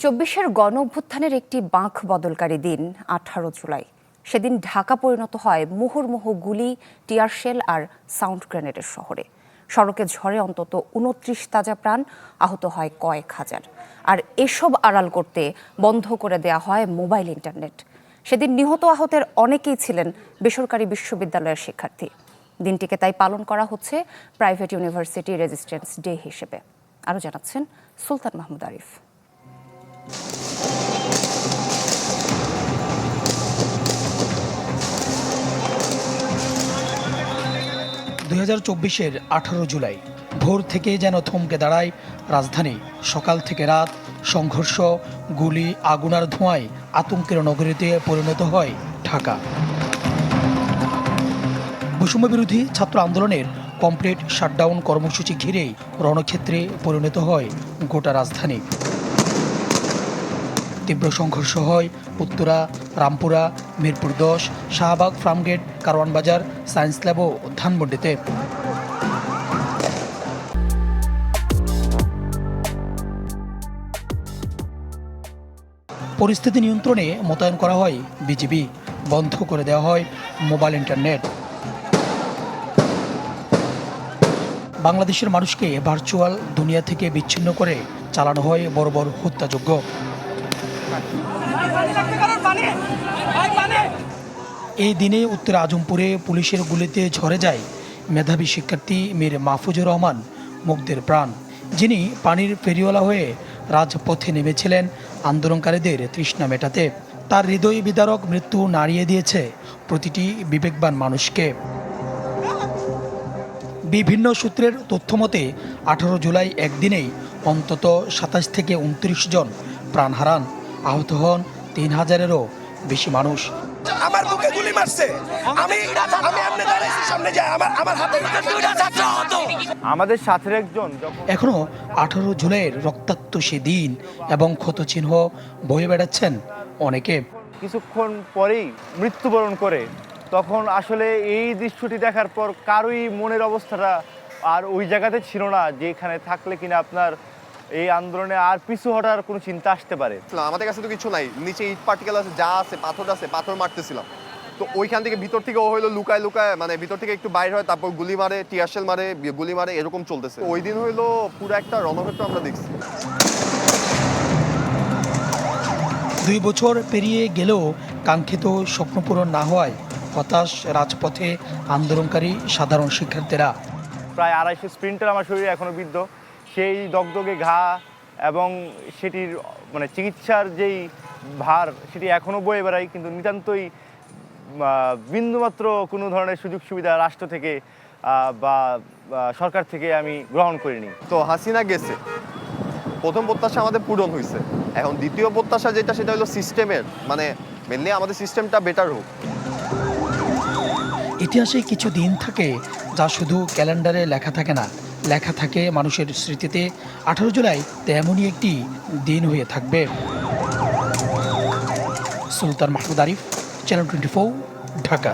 চব্বিশের গণ অভ্যুত্থানের একটি বাঁক বদলকারী দিন 18 জুলাই। সেদিন ঢাকা পরিণত হয় মুহুর্মুহু গুলি, টিয়ারশেল আর সাউন্ড গ্রেনেডের শহরে। সড়কে ঝড়ে অন্তত 29 তাজা প্রাণ, আহত হয় কয়েক হাজার। আর এসব আড়াল করতে বন্ধ করে দেয়া হয় মোবাইল ইন্টারনেট। সেদিন নিহত আহতের অনেকেই ছিলেন বেসরকারি বিশ্ববিদ্যালয়ের শিক্ষার্থী। দিনটিকে তাই পালন করা হচ্ছে প্রাইভেট ইউনিভার্সিটি রেজিস্ট্যান্স ডে হিসেবে। আরও জানাচ্ছেন সুলতান মাহমুদ আরিফ। 2024-এর 18 জুলাই ভোর থেকে যেন থমকে দাঁড়ায় রাজধানী। সকাল থেকে রাত সংঘর্ষ, গুলি, আগুনার ধোঁয়ায় আতঙ্কের নগরীতে পরিণত হয় ঢাকা। বৈষম্য বিরোধী ছাত্র আন্দোলনের কমপ্লিট শাটডাউন কর্মসূচি ঘিরেই রণক্ষেত্রে পরিণত হয় গোটা রাজধানী। তীব্র সংঘর্ষ হয় উত্তরা, রামপুরা, মিরপুর 10, শাহবাগ, ফার্মগেট, কারওয়ান বাজার, সায়েন্স ল্যাব ও ধানমন্ডিতে। পরিস্থিতি নিয়ন্ত্রণে মোতায়েন করা হয় বিজিবি, বন্ধ করে দেওয়া হয় মোবাইল ইন্টারনেট। বাংলাদেশের মানুষকে ভার্চুয়াল দুনিয়া থেকে বিচ্ছিন্ন করে চালানো হয় বড় বড় হত্যাযজ্ঞ। এই দিনে উত্তর আজমপুরে পুলিশের গুলিতে ঝরে যায় মেধাবী শিক্ষার্থী মীর মাহফুজুর রহমান মুগ্ধের প্রাণ, যিনি পানির ফেরিওয়ালা হয়ে রাজপথে নেমেছিলেন আন্দোলনকারীদের তৃষ্ণা মেটাতে। তার হৃদয় বিদারক মৃত্যু নাড়িয়ে দিয়েছে প্রতিটি বিবেকবান মানুষকে। বিভিন্ন সূত্রের তথ্য মতে 18 জুলাই একদিনেই অন্তত 27 থেকে 29 জন প্রাণ হারান, আহত হন 3000-এরও বেশি মানুষ। আমার বুকে গুলি মারছে, আমি এমনি দাঁড়াইছি, সামনে যায় আমার হাতে দুইটা ছাত্র আহত। আমাদের সাথে একজন এখনো 18 জুলাইয়ের রক্তাক্ত সে দিন এবং ক্ষতচিহ্ন বয়ে বেড়াচ্ছেন অনেকে। কিছুক্ষণ পরেই মৃত্যুবরণ করে, তখন আসলে এই দৃশ্যটি দেখার পর কারোই মনের অবস্থাটা আর ওই জায়গাতে ছিল না যে এখানে থাকলে কিনা আপনার এই আন্দোলনে আর পিছু হটার কোনো চিন্তা আসতে পারে। আমাদের কাছে তো কিছু নাই, নিচে ইট পার্টিকেল আছে, যা আছে পাথর মারতেছিলাম। তো ওইখান থেকে ভিতর থেকে ও হইলো লুকায় মানে ভিতর থেকে একটু বাইরে হয়, তারপর গুলি মারে, টিয়ারশেল মারে, গুলি মারে, এরকম চলতেছে। ওই দিন হইলো পুরো একটা রণক্ষেত্র আমরা দেখছি। 2 বছর পেরিয়ে গেলেও কাঙ্ক্ষিত স্বপ্ন পূরণ না হওয়ায় হতাশ রাজপথে আন্দোলনকারী সাধারণ শিক্ষার্থীরা। প্রায় 250 স্প্রিন্টার আমার শরীরে এখনো বিদ্ধ, সেই দগদগে ঘা এবং সেটির মানে চিকিৎসার যেই ভার সেটি এখনও বয়ে বেড়ায়, কিন্তু নিতান্তই বিন্দুমাত্র কোনো ধরনের সুযোগ সুবিধা রাষ্ট্র থেকে বা সরকার থেকে আমি গ্রহণ করিনি। তো হাসিনা গেছে, প্রথম প্রত্যাশা আমাদের পূরণ হয়েছে। এখন দ্বিতীয় প্রত্যাশা সেটা হলো সিস্টেমের, মানে মেনলি আমাদের সিস্টেমটা বেটার হোক। ইতিহাসে কিছু দিন থাকে যা শুধু ক্যালেন্ডারে লেখা থাকে না, লেখা থাকে মানুষের স্মৃতিতে। 18 জুলাই তেমনই একটি দিন হয়ে থাকবে। সুলতান মাহমুদ আরিফ, চ্যানেল 24, ঢাকা।